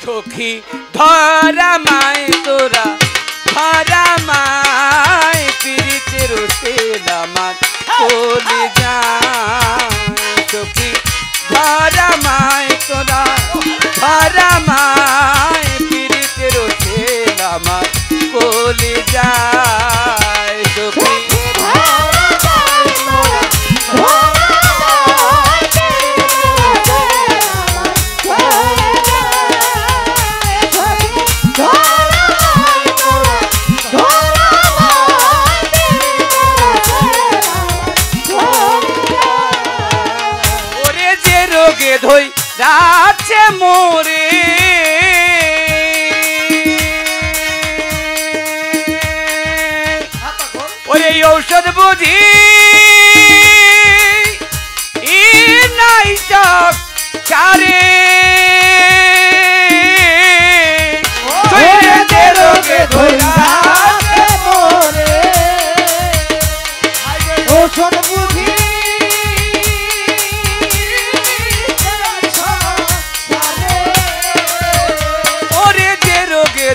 সখী ধরা মায় তোরা ধরা মায় পীড়িতের সেলামাত বলে যায় সখী ধরা মায় তোরা ধরা মায় পীড়িতের সেলামাত বলে যায় সখী ধই রাছে মোরে ওরে ঔষধ বুঝি ই নাই চক চারে যে রোগে ধই রাছে মোরে ঔষধ বুঝি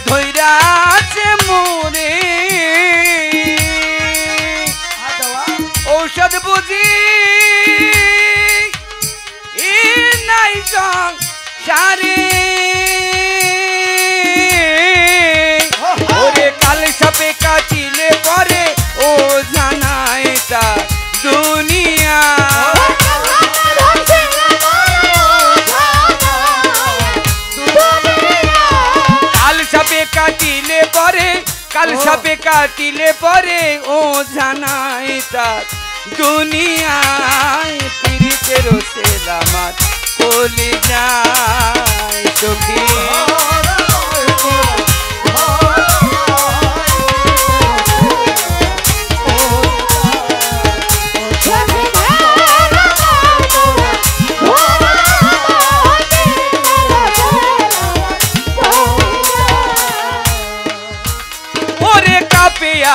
ধৈরাছে মোরে ঔষধ বুঝি ই নাই সংসারে ওরে কাল সাপে কাটিলে পরে ও জানায় তা দুনিয়া কাটিলে পরে কাল সাপে কাটিলে পরে ও জানাই তার দুনিয়ায় পীড়িতের সেলামাত বলে যায় সখী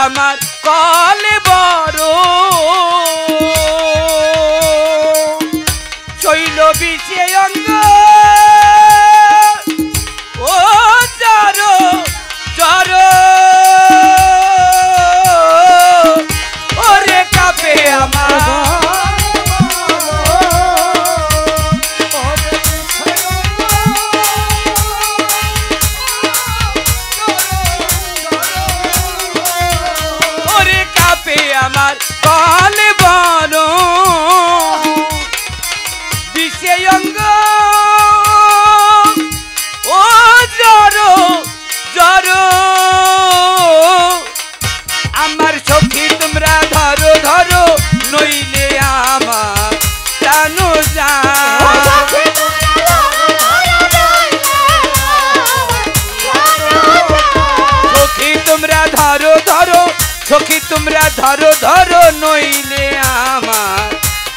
আমার কলে বড় শৈল বিষে অঙ্গ ও জর জর ওরে কাপে আমার আমার কলে বড় বিষয় অঙ্গ ও জর জর আমার সখী তোমরা ধরো ধরো নইলে আমার জানো যা সখী তোমরা ধরো ধরো সখী তোমরা ধরো ধরো নইলে আমার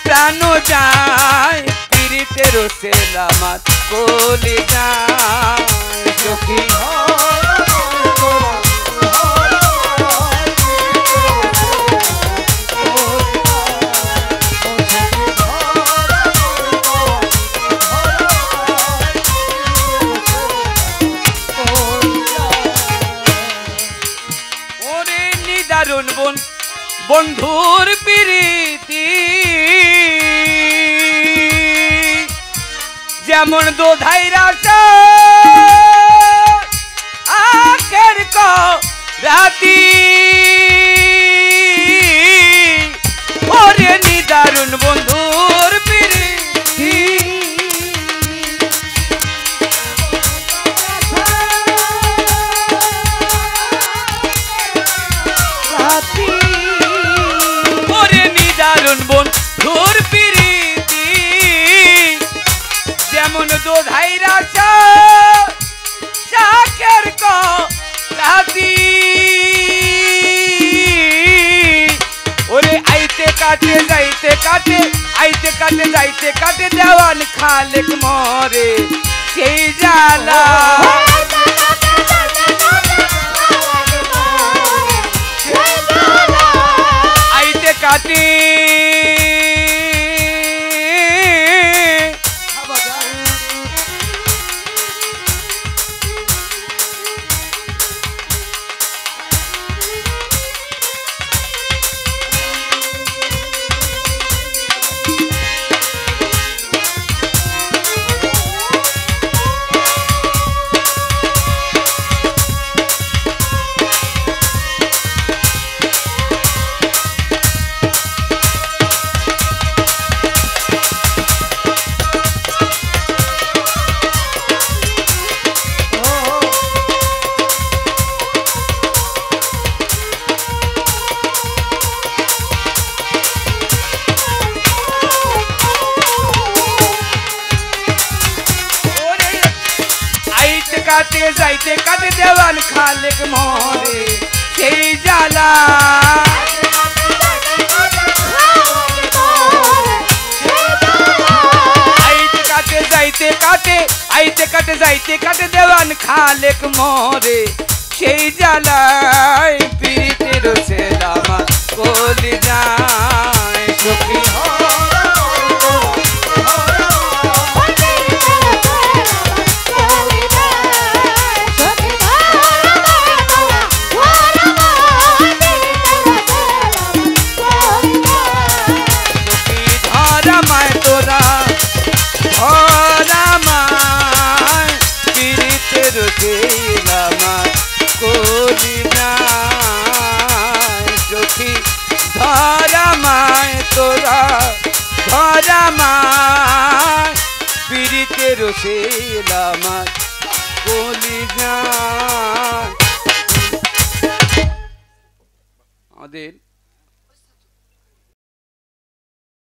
প্রাণ যায় পীড়িতের সেলামাত বলে যায় সখী বন্ধুর প্রীতি যেমন দোধাই রাশা আখের রাতি ওরে নিদারুণ বন্ধুর প্রীতি বন্ধুর প্রীতি যেমন দোধাই রাশা শাকের রাতি ওরে আইতে কাটে যাইতে কাটে আইতে কাটে যাইতে কাটে দেওয়ান খালেক মরে সেই জ্বালা আইতে কাটে যাইতে কাটে দেওয়ান খালেক মোরে সেই জ্বালা আইতে কাটে যাইতে কাটে দেওয়ান খালেক মোরে সেই জ্বালায় পীড়িতের সেলামা কলি যায় সখী ধরা মায় তোরা ধরা মায় পীড়িতের সেলামা কলি যায়। আমাদের